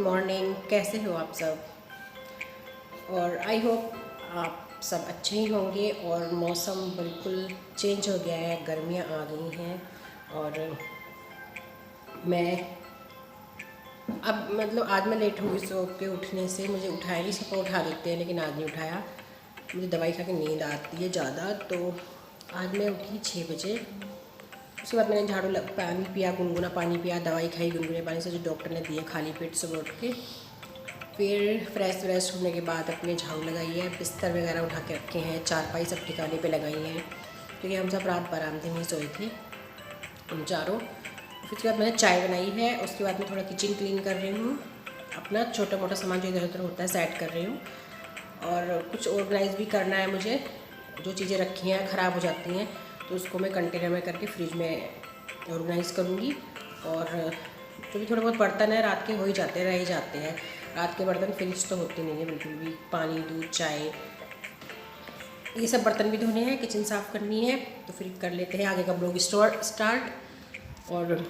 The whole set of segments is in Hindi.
मॉर्निंग। कैसे हो आप सब? और आई होप आप सब अच्छे ही होंगे। और मौसम बिल्कुल चेंज हो गया है, गर्मियाँ आ गई हैं। और मैं अब आज मैं लेट हो गई सो के उठने से। मुझे उठाया नहीं, सबको उठा देते हैं लेकिन आज नहीं उठाया। मुझे दवाई खा के नींद आती है ज़्यादा, तो आज मैं उठी 6 बजे। उसके बाद मैंने पानी पिया, गुनगुना पानी पिया, दवाई खाई गुनगुने पानी से जो डॉक्टर ने दिया, खाली पेट सुबह उठ के। फिर फ्रेश व्रेश होने के बाद अपने झाड़ू लगाई है, बिस्तर वगैरह उठा के रखे हैं, चारपाई सब ठिकाने पे लगाई हैं, क्योंकि हम सब रात बरामदे में सोए थे हम चारों। फिर उसके बाद मैंने चाय बनाई है। उसके बाद मैं थोड़ा किचन क्लीन कर रही हूँ, अपना छोटा मोटा सामान जो इधर उधर होता है सेट कर रही हूँ। और कुछ ऑर्गेनाइज भी करना है मुझे, जो चीज़ें रखी हैं ख़राब हो जाती हैं तो उसको मैं कंटेनर में करके फ्रिज में ऑर्गेनाइज़ करूँगी। और जो भी थोड़े बहुत बर्तन है रात के हो ही जाते हैं, रह ही जाते हैं। रात के बर्तन फिनिश तो होते नहीं है बिल्कुल भी। पानी, दूध, चाय, ये सब बर्तन भी धोने हैं, किचन साफ़ करनी है। तो फिर कर लेते हैं आगे का ब्लॉग स्टार्ट। और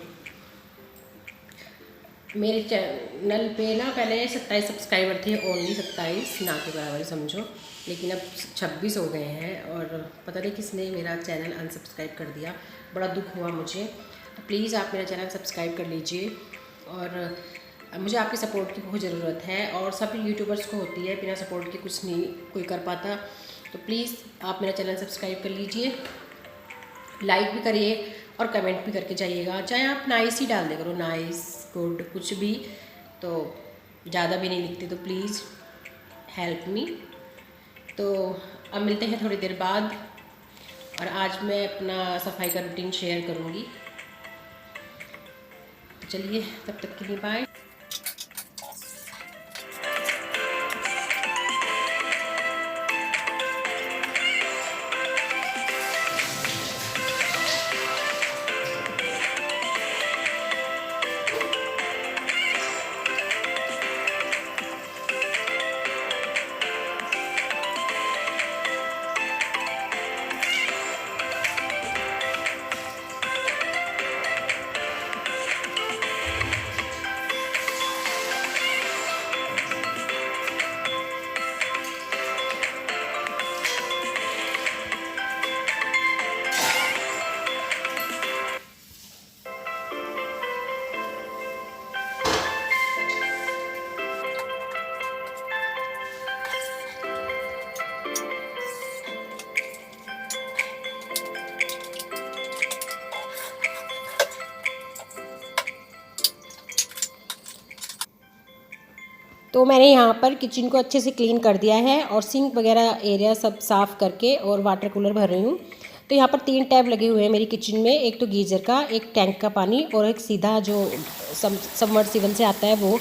मेरे चैनल पे ना पहले 27 सब्सक्राइबर थे, ओनली 27, ना के बराबर समझो, लेकिन अब 26 हो गए हैं। और पता नहीं किसने मेरा चैनल अनसब्सक्राइब कर दिया, बड़ा दुख हुआ मुझे। तो प्लीज़ आप मेरा चैनल सब्सक्राइब कर लीजिए। और मुझे आपकी सपोर्ट की बहुत ज़रूरत है, और सभी यूट्यूबर्स को होती है, बिना सपोर्ट के कुछ नहीं कोई कर पाता। तो प्लीज़ आप मेरा चैनल सब्सक्राइब कर लीजिए, लाइक भी करिए और कमेंट भी करके जाइएगा। चाहे आप नाइस ही डाल दे करो, नाइस, गुड, कुछ भी, तो ज़्यादा भी नहीं लिखती। तो प्लीज़ हेल्प मी। तो अब मिलते हैं थोड़ी देर बाद, और आज मैं अपना सफाई का रूटीन शेयर करूँगी। चलिए, तब तक के लिए बाय। तो मैंने यहाँ पर किचन को अच्छे से क्लीन कर दिया है, और सिंक वगैरह एरिया सब साफ़ करके और वाटर कूलर भर रही हूँ। तो यहाँ पर 3 टैप लगे हुए हैं मेरी किचन में, एक तो गीज़र का, एक टैंक का पानी, और एक सीधा जो सबमर्सिबल से आता है वो।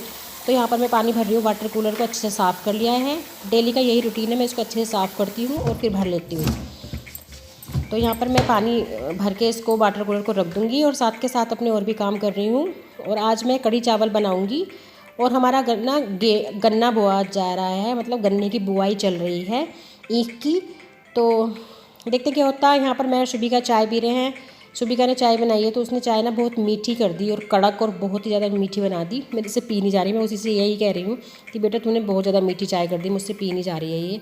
तो यहाँ पर मैं पानी भर रही हूँ। वाटर कूलर को अच्छे से साफ़ कर लिया है। डेली का यही रूटीन है, मैं इसको अच्छे से साफ़ करती हूँ और फिर भर लेती हूँ। तो यहाँ पर मैं पानी भर के इसको वाटर कूलर को रख दूँगी, और साथ के साथ अपने और भी काम कर रही हूँ। और आज मैं कढ़ी चावल बनाऊँगी। और हमारा गन्ना बोआ जा रहा है, मतलब गन्ने की बुआई चल रही है ईख की। तो देखते क्या होता है। यहाँ पर मैं और शुभिका चाय पी रहे हैं। शुभिका ने चाय बनाई है, तो उसने चाय ना बहुत मीठी कर दी, और कड़क, और बहुत ही ज़्यादा मीठी बना दी। मेरे से पी नहीं जा रही। मैं उसी से यही कह रही हूँ कि बेटा तूने बहुत ज़्यादा मीठी चाय कर दी, मुझसे पी नहीं जा रही है ये।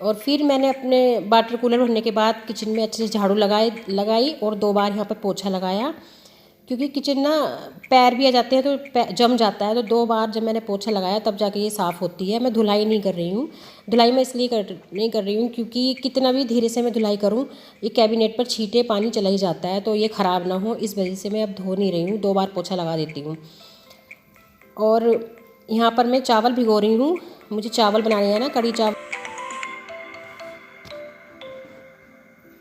और फिर मैंने अपने वाटर कूलर भरने के बाद किचन में अच्छे से झाड़ू लगाई, और 2 बार यहाँ पर पोछा लगाया, क्योंकि किचन ना पैर भी आ जाते हैं तो जम जाता है। तो 2 बार जब मैंने पोछा लगाया तब जाके ये साफ़ होती है। मैं धुलाई नहीं कर रही हूँ। धुलाई मैं इसलिए नहीं कर रही हूँ क्योंकि कितना भी धीरे से मैं धुलाई करूँ, ये कैबिनेट पर छींटे पानी चला ही जाता है, तो ये ख़राब ना हो, इस वजह से मैं अब धो नहीं रही हूँ। 2 बार पोछा लगा देती हूँ। और यहाँ पर मैं चावल भिगो रही हूँ। मुझे चावल बनाने हैं ना, कढ़ी चावल।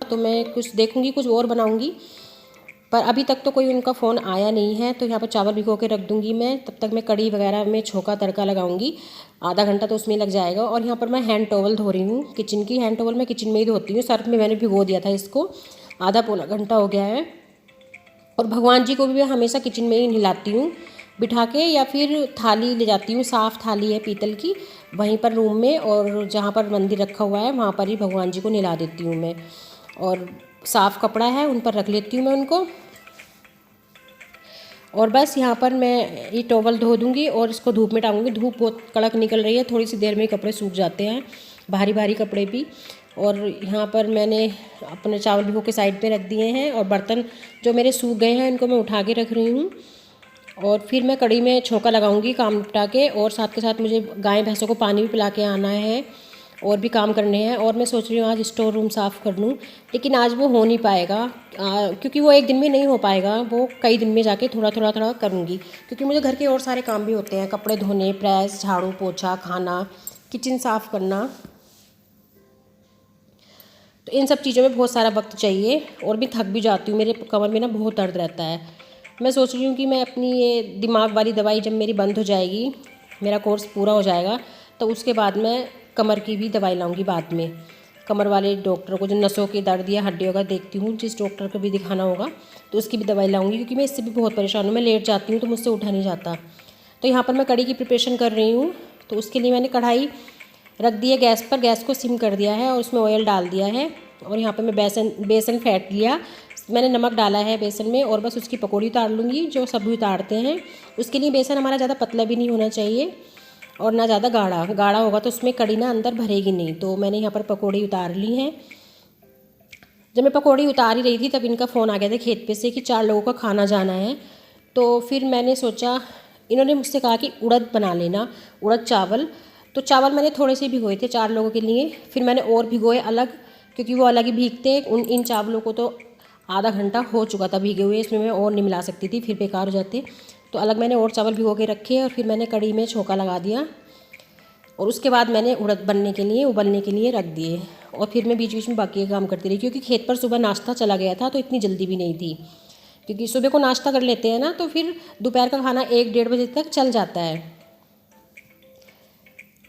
तो मैं कुछ देखूँगी, कुछ और बनाऊँगी, पर अभी तक तो कोई उनका फ़ोन आया नहीं है। तो यहाँ पर चावल भिगो के रख दूँगी मैं। तब तक मैं कढ़ी वगैरह में छोंका तड़का लगाऊंगी। आधा घंटा तो उसमें लग जाएगा। और यहाँ पर मैं हैंड टॉवल धो रही हूँ, किचन की हैंड टॉवल मैं किचन में ही धोती हूँ। सर्फ में मैंने भिगो दिया था इसको, आधा पौना घंटा हो गया है। और भगवान जी को भी मैं हमेशा किचन में ही नहलाती हूँ बिठा के, या फिर थाली ले जाती हूँ, साफ़ थाली है पीतल की, वहीं पर रूम में, और जहाँ पर मंदिर रखा हुआ है वहाँ पर ही भगवान जी को नहला देती हूँ मैं। और साफ़ कपड़ा है उन पर रख लेती हूँ मैं उनको। और बस यहाँ पर मैं ये टॉवल धो दूँगी और इसको धूप में टांगूंगी। धूप बहुत कड़क निकल रही है, थोड़ी सी देर में कपड़े सूख जाते हैं, भारी भारी कपड़े भी। और यहाँ पर मैंने अपने चावल भिगो के साइड पे रख दिए हैं और बर्तन जो मेरे सूख गए हैं इनको मैं उठा के रख रही हूँ। और फिर मैं कढ़ी में छोंका लगाऊंगी काम निपटा के, और साथ के साथ मुझे गाय भैंसों को पानी भी पिला के आना है और भी काम करने हैं। और मैं सोच रही हूँ आज स्टोर रूम साफ़ कर लूँ, लेकिन आज वो हो नहीं पाएगा क्योंकि वो एक दिन में नहीं हो पाएगा, वो कई दिन में जाके थोड़ा थोड़ा थोड़ा करूँगी, क्योंकि मुझे घर के और सारे काम भी होते हैं, कपड़े धोने, प्रेस, झाड़ू पोछा, खाना, किचन साफ़ करना। तो इन सब चीज़ों में बहुत सारा वक्त चाहिए और मैं थक भी जाती हूँ, मेरे कमर में ना बहुत दर्द रहता है। मैं सोच रही हूँ कि मैं अपनी ये दिमाग वाली दवाई जब मेरी बंद हो जाएगी, मेरा कोर्स पूरा हो जाएगा, तो उसके बाद मैं कमर की भी दवाई लाऊंगी बाद में। कमर वाले डॉक्टर को, जो नसों की दर्द या हड्डियों का देखती हूँ, जिस डॉक्टर को भी दिखाना होगा तो उसकी भी दवाई लाऊंगी, क्योंकि मैं इससे भी बहुत परेशान हूँ। मैं लेट जाती हूँ तो मुझसे उठा नहीं जाता। तो यहाँ पर मैं कढ़ी की प्रिपरेशन कर रही हूँ। तो उसके लिए मैंने कढ़ाई रख दी है गैस पर, गैस को सिम कर दिया है और उसमें ऑयल डाल दिया है। और यहाँ पर मैं बेसन फेंट लिया, मैंने नमक डाला है बेसन में, और बस उसकी पकौड़ी उतार लूँगी जो सभी उतारते हैं। उसके लिए बेसन हमारा ज़्यादा पतला भी नहीं होना चाहिए और ना ज़्यादा गाढ़ा। गाढ़ा होगा तो उसमें कढ़ी ना अंदर भरेगी नहीं। तो मैंने यहाँ पर पकौड़ी उतार ली हैं। जब मैं पकौड़ी उतार ही रही थी तब इनका फ़ोन आ गया था खेत पे से कि 4 लोगों का खाना जाना है। तो फिर मैंने सोचा, इन्होंने मुझसे कहा कि उड़द बना लेना, उड़द चावल। तो चावल मैंने थोड़े से भिगोए थे 4 लोगों के लिए, फिर मैंने और भिगोए अलग, क्योंकि वो अलग ही भीगते हैं। इन चावलों को तो आधा घंटा हो चुका था भीगे हुए, इसमें मैं और नहीं मिला सकती थी, फिर बेकार हो जाते। तो अलग मैंने और चावल भिगो के रखे और फिर मैंने कढ़ी में छोंका लगा दिया। और उसके बाद मैंने उड़द बनने के लिए, उबलने के लिए रख दिए। और फिर मैं बीच बीच में बाकी काम करती रही, क्योंकि खेत पर सुबह नाश्ता चला गया था तो इतनी जल्दी भी नहीं थी, क्योंकि सुबह को नाश्ता कर लेते हैं ना तो फिर दोपहर का खाना 1-1:30 बजे तक चल जाता है।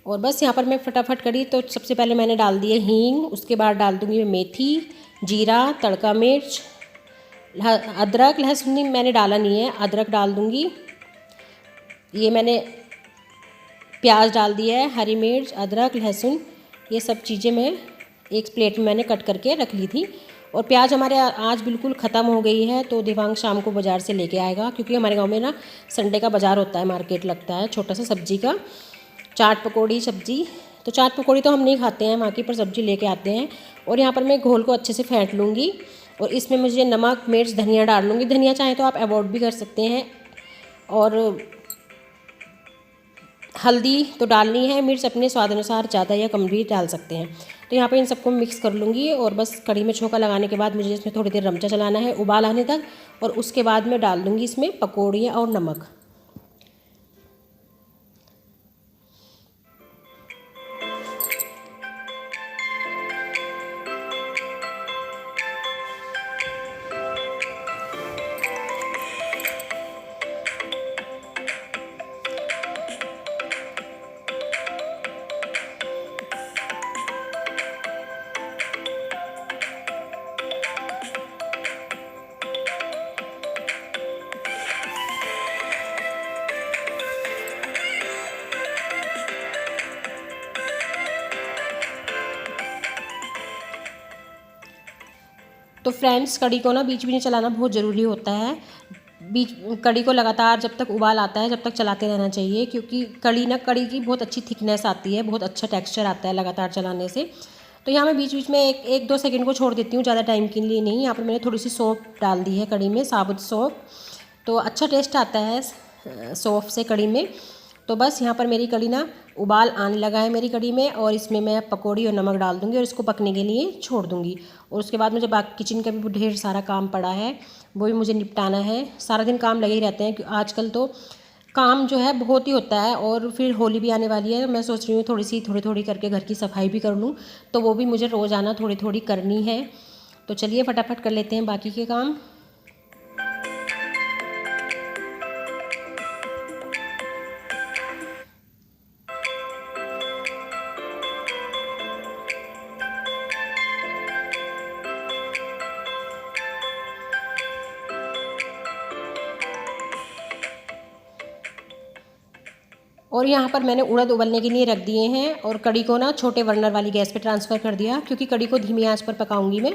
और बस यहाँ पर मैं फटाफट करी। तो सबसे पहले मैंने डाल दिए हींग, उसके बाद डाल दूँगी मैं मेथी, जीरा, तड़का मिर्च, अदरक, लहसुन मैंने डाला नहीं है, अदरक डाल दूँगी। ये मैंने प्याज डाल दिया है, हरी मिर्च, अदरक, लहसुन, ये सब चीज़ें मैं एक प्लेट में मैंने कट करके रख ली थी। और प्याज हमारे आज बिल्कुल ख़त्म हो गई है, तो दिवांग शाम को बाज़ार से लेके आएगा, क्योंकि हमारे गांव में ना संडे का बाज़ार होता है, मार्केट लगता है छोटा सा सब्जी का, चाट पकौड़ी सब्जी। तो चाट पकौड़ी तो हम नहीं खाते हैं वहाँ की, पर सब्जी लेके आते हैं। और यहाँ पर मैं घोल को अच्छे से फेंट लूँगी और इसमें मुझे नमक, मिर्च, धनिया डाल लूँगी। धनिया चाहे तो आप अवॉइड भी कर सकते हैं, और हल्दी तो डालनी है, मिर्च अपने स्वाद अनुसार ज़्यादा या कम भी डाल सकते हैं। तो यहाँ पे इन सबको मिक्स कर लूँगी और बस कढ़ी में छोंका लगाने के बाद मुझे इसमें थोड़ी देर रमचा चलाना है उबाल आने तक, और उसके बाद मैं डाल दूँगी इसमें पकौड़ियाँ और नमक। तो फ्रेंड्स, कढ़ी को ना बीच बीच में चलाना बहुत ज़रूरी होता है। बीच कढ़ी को लगातार जब तक उबाल आता है जब तक चलाते रहना चाहिए, क्योंकि कढ़ी की बहुत अच्छी थिकनेस आती है, बहुत अच्छा टेक्सचर आता है लगातार चलाने से। तो यहाँ मैं बीच बीच में 1-2 सेकंड को छोड़ देती हूँ, ज़्यादा टाइम के लिए नहीं। यहाँ पर मैंने थोड़ी सी सौंफ डाल दी है कढ़ी में, साबुत सौंफ, तो अच्छा टेस्ट आता है सौंफ से कढ़ी में। तो बस यहाँ पर मेरी कढ़ी ना उबाल आने लगा है मेरी कढ़ी में, और इसमें मैं पकौड़ी और नमक डाल दूँगी और इसको पकने के लिए छोड़ दूँगी। और उसके बाद मुझे बाकी किचन का भी ढेर सारा काम पड़ा है, वो भी मुझे निपटाना है। सारा दिन काम लगे ही रहते हैं, क्योंकि आजकल तो काम जो है बहुत ही होता है। और फिर होली भी आने वाली है, मैं सोच रही हूँ थोड़ी थोड़ी करके घर की सफाई भी कर लूँ, तो वो भी मुझे रोज़ाना थोड़ी थोड़ी करनी है। तो चलिए फटाफट कर लेते हैं बाकी के काम। और यहाँ पर मैंने उड़द उबलने के लिए रख दिए हैं और कढ़ी को ना छोटे बर्नर वाली गैस पे ट्रांसफ़र कर दिया, क्योंकि कढ़ी को धीमी आंच पर पकाऊंगी मैं।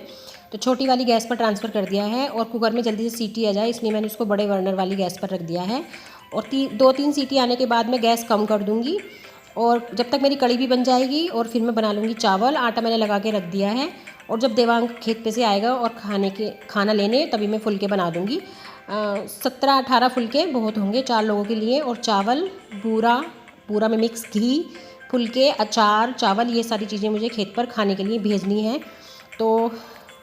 तो छोटी वाली गैस पर ट्रांसफ़र कर दिया है और कुकर में जल्दी से सीटी आ जाए इसलिए मैंने उसको बड़े बर्नर वाली गैस पर रख दिया है। और 2-3 सीटी आने के बाद मैं गैस कम कर दूँगी और जब तक मेरी कड़ी भी बन जाएगी और फिर मैं बना लूँगी चावल। आटा मैंने लगा के रख दिया है और जब देवांग खेत पे से आएगा और खाना लेने तभी मैं फुलके बना दूँगी। 17-18 फुलके बहुत होंगे 4 लोगों के लिए। और चावल पूरा में मिक्स घी, फुलके, अचार, चावल, ये सारी चीज़ें मुझे खेत पर खाने के लिए भेजनी है। तो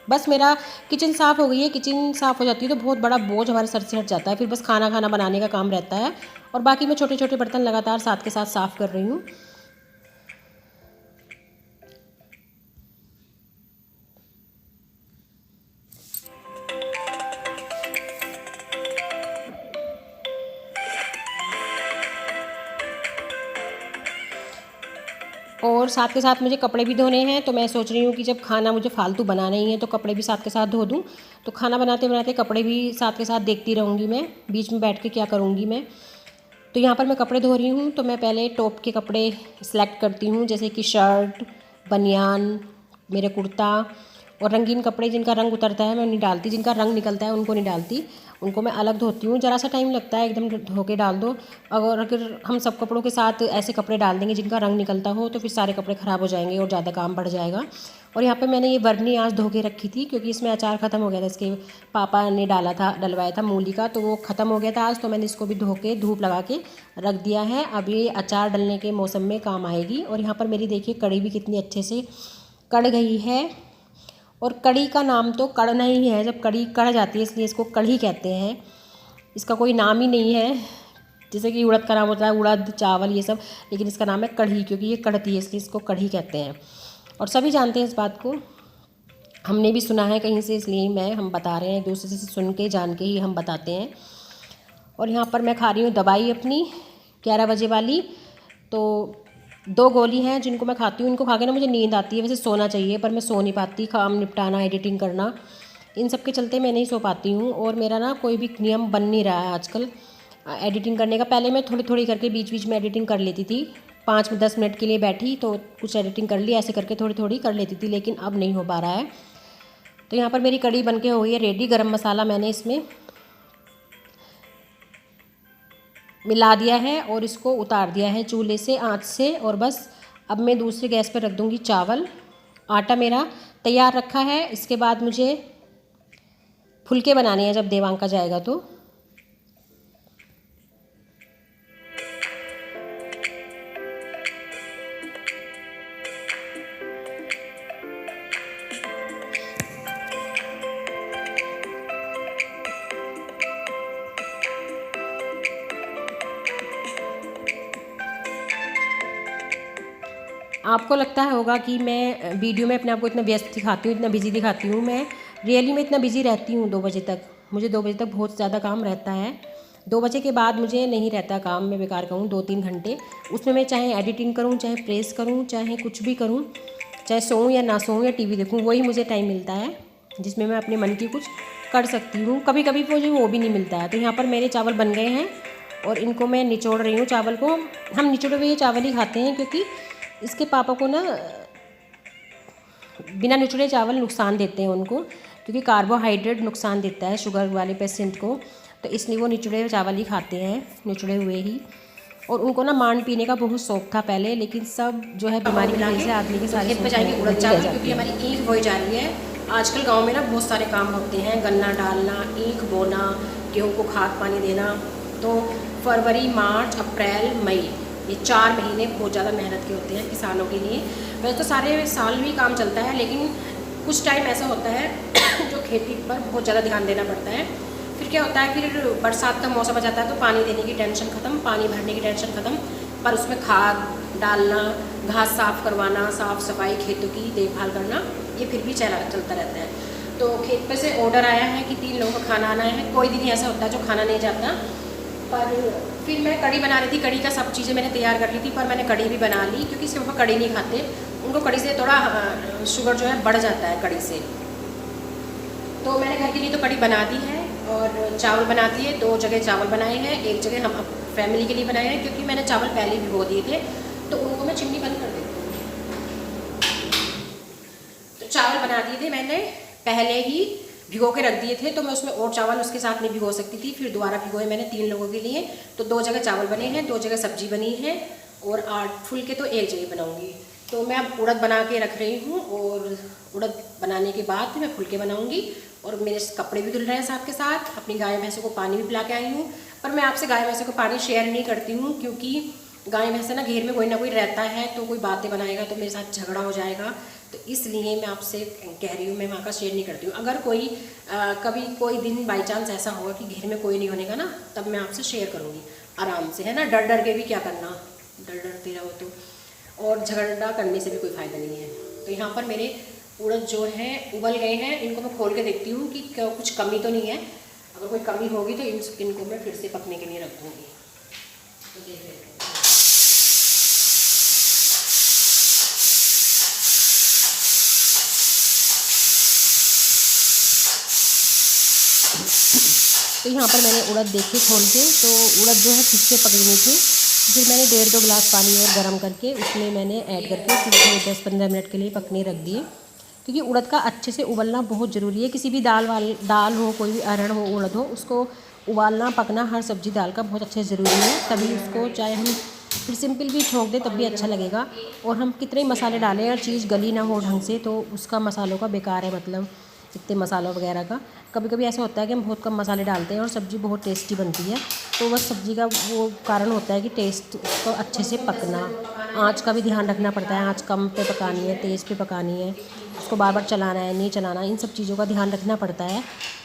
बस मेरा किचन साफ़ हो गई है। किचन साफ़ हो जाती है तो बहुत बड़ा बोझ हमारे सर से हट जाता है। फिर बस खाना बनाने का काम रहता है और बाकी मैं छोटे छोटे बर्तन लगातार साथ के साथ साफ़ कर रही हूँ। और साथ के साथ मुझे कपड़े भी धोने हैं। तो मैं सोच रही हूँ कि जब खाना मुझे फालतू बनाना ही है तो कपड़े भी साथ के साथ धो दूँ। तो खाना बनाते बनाते कपड़े भी साथ के साथ देखती रहूँगी मैं, बीच में बैठ के क्या करूँगी मैं। तो यहाँ पर मैं कपड़े धो रही हूँ तो मैं पहले टॉप के कपड़े सेलेक्ट करती हूँ, जैसे कि शर्ट, बनियान, मेरे कुर्ता। और रंगीन कपड़े जिनका रंग उतरता है मैं नहीं डालती, जिनका रंग निकलता है उनको नहीं डालती, उनको मैं अलग धोती हूँ। ज़रा सा टाइम लगता है, एकदम धो के डाल दो। अगर हम सब कपड़ों के साथ ऐसे कपड़े डाल देंगे जिनका रंग निकलता हो तो फिर सारे कपड़े ख़राब हो जाएंगे और ज़्यादा काम बढ़ जाएगा। और यहाँ पे मैंने ये बरनी आज धो के रखी थी क्योंकि इसमें अचार ख़त्म हो गया था। इसके पापा ने डलवाया था मूली का, तो वो ख़त्म हो गया था आज। तो मैंने इसको भी धो के धूप लगा के रख दिया है। अब ये अचार डलने के मौसम में काम आएगी। और यहाँ पर मेरी देखिए कड़ी भी कितनी अच्छे से कढ़ गई है। और कड़ी का नाम तो कढ़ना ही है, जब कड़ी कढ़ जाती है इसलिए इसको कढ़ी कहते हैं, इसका कोई नाम ही नहीं है। जैसे कि उड़द का नाम होता है उड़द, चावल, ये सब, लेकिन इसका नाम है कढ़ी क्योंकि ये कढ़ती है इसलिए इसको कढ़ी कहते हैं। और सभी जानते हैं इस बात को, हमने भी सुना है कहीं से, इसलिए हम बता रहे हैं, एक दूसरे से सुन के जान के ही हम बताते हैं। और यहाँ पर मैं खा रही हूँ दवाई अपनी 11 बजे वाली। तो 2 गोली हैं जिनको मैं खाती हूँ, इनको खा के ना मुझे नींद आती है। वैसे सोना चाहिए पर मैं सो नहीं पाती, काम निपटाना, एडिटिंग करना, इन सब के चलते मैं नहीं सो पाती हूँ। और मेरा ना कोई भी नियम बन नहीं रहा है आजकल एडिटिंग करने का। पहले मैं थोड़ी थोड़ी करके बीच बीच में एडिटिंग कर लेती थी, 5-10 मिनट के लिए बैठी तो कुछ एडिटिंग कर ली, ऐसे करके थोड़ी थोड़ी कर लेती थी, लेकिन अब नहीं हो पा रहा है। तो यहाँ पर मेरी कड़ी बन के हो गई है रेडी। गरम मसाला मैंने इसमें मिला दिया है और इसको उतार दिया है चूल्हे से, आँच से। और बस अब मैं दूसरे गैस पर रख दूँगी चावल। आटा मेरा तैयार रखा है। इसके बाद मुझे फुलके बनाने हैं जब देवांग का जाएगा तो। आपको लगता होगा कि मैं वीडियो में अपने आप को इतना व्यस्त दिखाती हूँ, इतना बिजी दिखाती हूँ। मैं रियली में इतना बिजी रहती हूँ 2 बजे तक। मुझे 2 बजे तक बहुत ज़्यादा काम रहता है। 2 बजे के बाद मुझे नहीं रहता काम, मैं बेकार कहूँ 2-3 घंटे। उसमें मैं चाहे एडिटिंग करूँ, चाहे प्रेस करूँ, चाहे कुछ भी करूँ, चाहे सोऊँ या ना सोऊँ या टीवी देखूँ, वही मुझे टाइम मिलता है जिसमें मैं अपने मन की कुछ कर सकती हूँ। कभी कभी मुझे वो भी नहीं मिलता है। तो यहाँ पर मेरे चावल बन गए हैं और इनको मैं निचोड़ रही हूँ। चावल को हम निचोड़े हुए चावल ही खाते हैं क्योंकि इसके पापा को ना बिना निचोड़े चावल नुकसान देते हैं उनको, क्योंकि कार्बोहाइड्रेट नुकसान देता है शुगर वाले पेशेंट को। तो इसलिए वो निचोड़े चावल ही खाते हैं, निचोड़े हुए ही। और उनको ना मांड पीने का बहुत शौक था पहले, लेकिन सब जो है बीमारी की वजह से आदमी के सारे खेत पे जाएंगे उड़द चावल, क्योंकि हमारी ईख बोई जा रही है। आजकल गाँव में ना बहुत सारे काम होते हैं, गन्ना डालना, ईख बोना, गेहूँ को खाद पानी देना। तो फरवरी, मार्च, अप्रैल, मई, ये 4 महीने बहुत ज़्यादा मेहनत के होते हैं किसानों के लिए। वैसे तो सारे साल भी काम चलता है, लेकिन कुछ टाइम ऐसा होता है जो खेती पर बहुत ज़्यादा ध्यान देना पड़ता है। फिर क्या होता है, फिर बरसात का मौसम आ जाता है तो पानी देने की टेंशन ख़त्म, पानी भरने की टेंशन ख़त्म, पर उसमें खाद डालना, घास साफ़ करवाना, साफ़ सफाई, खेतों की देखभाल करना, ये फिर भी चलता रहता है। तो खेत पे से ऑर्डर आया है कि 3 लोगों का खाना आना है। कोई दिन ऐसा होता है जो खाना नहीं जाता। पर फिर मैं कड़ी बना रही थी, कड़ी का सब चीज़ें मैंने तैयार कर ली थी, पर मैंने कड़ी भी बना ली क्योंकि सिर्फ कड़ी नहीं खाते, उनको कड़ी से थोड़ा शुगर जो है बढ़ जाता है कड़ी से। तो मैंने घर के लिए तो कड़ी बना दी है और चावल बना दिए। 2 जगह चावल बनाए हैं, एक जगह हम फैमिली के लिए बनाए हैं क्योंकि मैंने चावल पहले ही भिगो दिए थे। तो उनको मैं चिमनी बंद कर देती हूँ। तो चावल बना दिए थे मैंने पहले ही भिगो के रख दिए थे, तो मैं उसमें और चावल उसके साथ नहीं भिगो सकती थी। फिर दोबारा भिगोए मैंने 3 लोगों के लिए, तो 2 जगह चावल बने हैं, 2 जगह सब्जी बनी है, और 8 फुलके तो एक जगह बनाऊँगी। तो मैं अब उड़द बना के रख रही हूँ, और उड़द बनाने के बाद मैं फुलके बनाऊँगी। और मेरे कपड़े भी धुल रहे हैं साथ के साथ, अपनी गाय भैंसों को पानी भी पिला के आई हूँ। पर मैं आपसे गाय भैंसों को पानी शेयर नहीं करती हूँ, क्योंकि गाय भैंस ना घेर में कोई ना कोई रहता है, तो कोई बातें बनाएगा तो मेरे साथ झगड़ा हो जाएगा। तो इसलिए मैं आपसे कह रही हूँ, मैं वहाँ का शेयर नहीं करती हूँ। अगर कोई कभी कोई दिन बाई चांस ऐसा होगा कि घेर में कोई नहीं होने का ना, तब मैं आपसे शेयर करूँगी आराम से, है ना। डर डर के भी क्या करना, डर डरते रहो तो, और झगड़ा करने से भी कोई फ़ायदा नहीं है। तो यहाँ पर मेरे उड़द जो है उबल गए हैं, इनको मैं खोल के देखती हूँ कि कुछ कमी तो नहीं है। अगर कोई कमी होगी तो इनको मैं फिर से पकने के लिए रख दूँगी। तो देख लेते हैं। तो यहाँ पर मैंने उड़द देखे खोल के, तो उड़द जो है ठीक से पकड़नी थी। फिर मैंने 1.5-2 गिलास पानी और गर्म करके उसमें मैंने ऐड करके फिर 10-15 मिनट के लिए पकने रख दिए, क्योंकि उड़द का अच्छे से उबलना बहुत ज़रूरी है। किसी भी दाल हो, कोई भी अरहर हो, उड़द हो, उसको उबालना पकना हर सब्जी दाल का बहुत अच्छे ज़रूरी है। तभी उसको चाहे हम फिर सिंपल भी छोंक दें तब भी अच्छा लगेगा। और हम कितने मसाले डालें और चीज़ गली ना हो ढंग से, तो उसका मसालों का बेकार है, मतलब इतने मसालों वगैरह का। कभी कभी ऐसा होता है कि हम बहुत कम मसाले डालते हैं और सब्ज़ी बहुत टेस्टी बनती है। तो बस सब्ज़ी का वो कारण होता है कि टेस्ट को अच्छे से पकना, आँच का भी ध्यान रखना पड़ता है। आँच कम पे पकानी है, तेज़ पे पकानी है, उसको बार बार चलाना है, नहीं चलाना, इन सब चीज़ों का ध्यान रखना पड़ता है।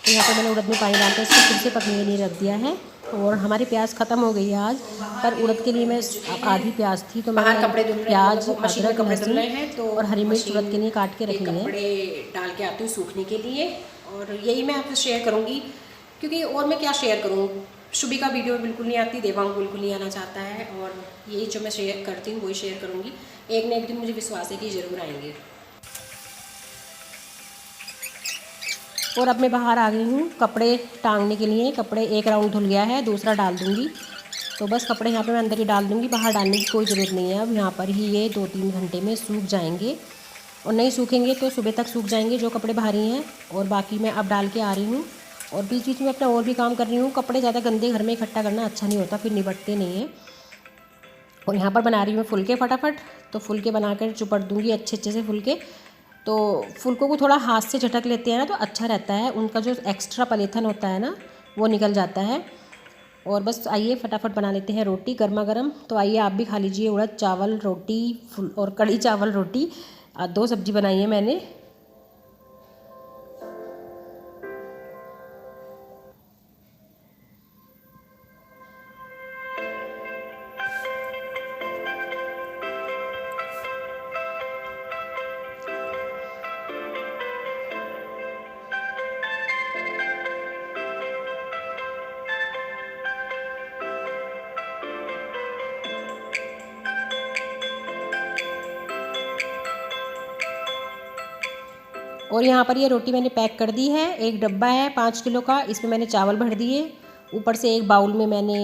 तो यहाँ पर मैंने उड़द में पानी डालकर इसको फिर से पकने के लिए रख दिया है। और हमारी प्याज ख़त्म हो गई है आज, पर उड़द के लिए मैं आधी प्याज थी, तो मैंने प्याज, अदरक, लहसुन और हरी मिर्च उड़द के लिए काट के रख लिए। कपड़े डाल के आती हूँ सूखने के लिए, और यही मैं आपसे शेयर करूँगी, क्योंकि और मैं क्या शेयर करूँ। शुभी का वीडियो बिल्कुल नहीं आती, देवांग बिल्कुल नहीं आना चाहता है, और यही जो मैं शेयर करती हूँ वही शेयर करूँगी। एक न एक दिन मुझे विश्वास है कि ज़रूर आएंगे। और अब मैं बाहर आ गई हूँ कपड़े टांगने के लिए। कपड़े एक राउंड धुल गया है, दूसरा डाल दूँगी। तो बस कपड़े यहाँ पे मैं अंदर ही डाल दूँगी, बाहर डालने की कोई ज़रूरत नहीं है। अब यहाँ पर ही ये 2-3 घंटे में सूख जाएंगे, और नहीं सूखेंगे तो सुबह तक सूख जाएंगे जो कपड़े भारी हैं। और बाकी मैं अब डाल के आ रही हूँ, और बीच बीच में अपना और भी काम कर रही हूँ। कपड़े ज़्यादा गंदे घर में इकट्ठा करना अच्छा नहीं होता, फिर निबटते नहीं हैं। और यहाँ पर बना रही हूँ फुलके फटाफट। तो फुलके बनाकर चुपड़ दूँगी अच्छे से फुलके। तो फुलकों को थोड़ा हाथ से झटक लेते हैं ना, तो अच्छा रहता है, उनका जो एक्स्ट्रा पलेथन होता है ना वो निकल जाता है। और बस आइए फटाफट बना लेते हैं रोटी गर्मा गर्म। तो आइए आप भी खा लीजिए उड़द चावल रोटी और कढ़ी चावल रोटी। 2 सब्जी बनाई है मैंने। और यहाँ पर ये रोटी मैंने पैक कर दी है। एक डब्बा है 5 किलो का, इसमें मैंने चावल भर दिए। ऊपर से एक बाउल में मैंने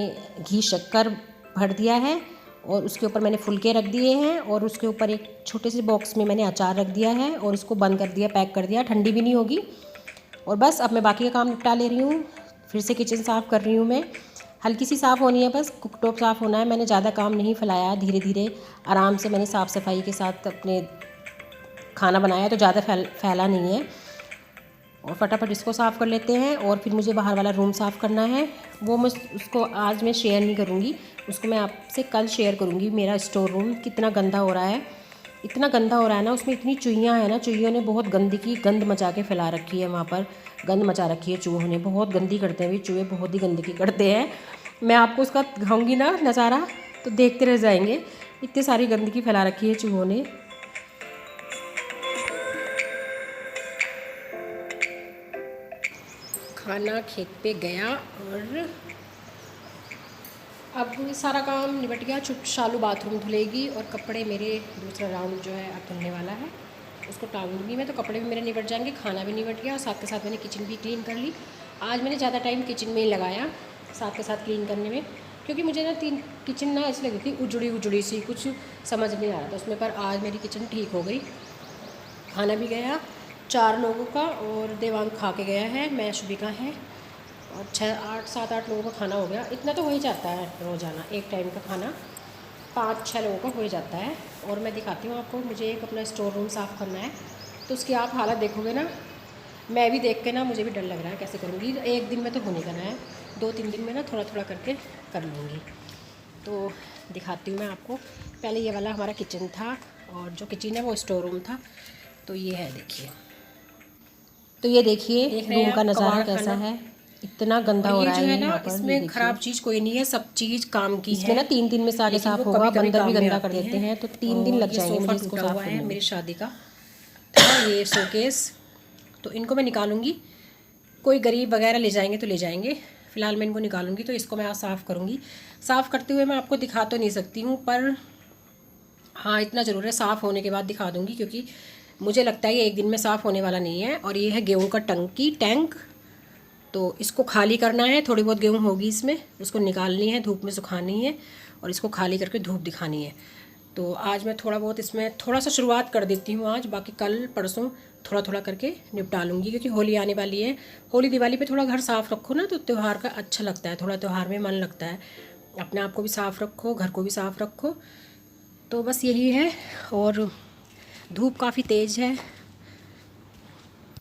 घी शक्कर भर दिया है, और उसके ऊपर मैंने फुलके रख दिए हैं, और उसके ऊपर एक छोटे से बॉक्स में मैंने अचार रख दिया है, और इसको बंद कर दिया, पैक कर दिया, ठंडी भी नहीं होगी। और बस अब मैं बाकी का काम निपटा ले रही हूँ। फिर से किचन साफ़ कर रही हूँ मैं, हल्की सी साफ़ होनी है, बस कुकटॉप साफ़ होना है। मैंने ज़्यादा काम नहीं फैलाया, धीरे धीरे आराम से मैंने साफ़ सफाई के साथ अपने खाना बनाया, तो ज़्यादा फैला नहीं है। और फटाफट इसको साफ़ कर लेते हैं। और फिर मुझे बाहर वाला रूम साफ़ करना है, वो मैं उसको आज मैं शेयर नहीं करूँगी, उसको मैं आपसे कल शेयर करूँगी। मेरा स्टोर रूम कितना गंदा हो रहा है, इतना गंदा हो रहा है ना, उसमें इतनी चूहियाँ हैं ना, चूहियों ने बहुत गंद मचा के फैला रखी है। वहाँ पर गंद मचा रखी है चूहों ने, बहुत गंदी करते हैं, चूहे बहुत ही गंदगी करते हैं। मैं आपको उसका दिखाऊँगी ना नज़ारा, तो देखते रह जाएंगे, इतनी सारी गंदगी फैला रखी है चूहों ने। खाना खेत पे गया, और अब सारा काम निपट गया। शालू बाथरूम धुलेगी, और कपड़े मेरे दूसरा राउंड जो है अब धुलने वाला है, उसको टांग दूँगी मैं। तो कपड़े भी मेरे निपट जाएंगे, खाना भी निपट गया, और साथ के साथ मैंने किचन भी क्लीन कर ली। आज मैंने ज़्यादा टाइम किचन में ही लगाया साथ के साथ क्लीन करने में, क्योंकि मुझे ना किचन ना ऐसी लगी थी उजड़ी सी, कुछ समझ नहीं आ रहा था उसमें। पर आज मेरी किचन ठीक हो गई, खाना भी गया, 4 लोगों का, और देवांग खा के गया है, मैं शुभिका है, और 7-8 लोगों का खाना हो गया। इतना तो हो ही जाता है रोज़ाना, एक टाइम का खाना 5-6 लोगों का हो ही जाता है। और मैं दिखाती हूँ आपको, मुझे एक अपना स्टोर रूम साफ़ करना है, तो उसकी आप हालत देखोगे ना, मैं भी देख के ना मुझे भी डर लग रहा है कैसे करूँगी। एक दिन में तो हो नहीं करना है, 2-3 दिन में ना थोड़ा थोड़ा करके कर लूँगी। तो दिखाती हूँ मैं आपको। पहले ये वाला हमारा किचन था, और जो किचन है वो स्टोर रूम था। तो ये है, देखिए, तो ये देखिए रूम का नज़ारा कैसा है, इतना गंदा हो रहा है। ये जो है ना, इसमें ख़राब चीज़ कोई नहीं है, सब चीज़ काम की है। इसमें ना 3 दिन में सारे साफ़ होगा, बंदर भी गंदा कर देते हैं, तो 3 दिन लग जाएंगे मुझे इसको साफ़ करने में। मेरी शादी का ये शोकेस, तो इनको मैं निकालूंगी, कोई गरीब वगैरह ले जाएंगे तो ले जाएंगे, फ़िलहाल मैं इनको निकालूंगी। तो इसको मैं आज साफ़ करूंगी। साफ़ करते हुए मैं आपको दिखा तो नहीं सकती हूँ, पर हाँ इतना ज़रूर है, साफ़ होने के बाद दिखा दूंगी, क्योंकि मुझे लगता है ये एक दिन में साफ़ होने वाला नहीं है। और ये है गेहूँ का टैंक, तो इसको खाली करना है। थोड़ी बहुत गेहूँ होगी इसमें, उसको निकालनी है, धूप में सुखानी है, और इसको खाली करके धूप दिखानी है। तो आज मैं थोड़ा बहुत इसमें थोड़ा सा शुरुआत कर देती हूँ आज, बाकी कल परसों थोड़ा थोड़ा करके निपटा लूँगी, क्योंकि होली आने वाली है। होली दिवाली पे थोड़ा घर साफ़ रखो ना, तो त्यौहार का अच्छा लगता है, थोड़ा त्यौहार में मन लगता है। अपने आप को भी साफ़ रखो, घर को भी साफ़ रखो, तो बस यही है। और धूप काफ़ी तेज़ है,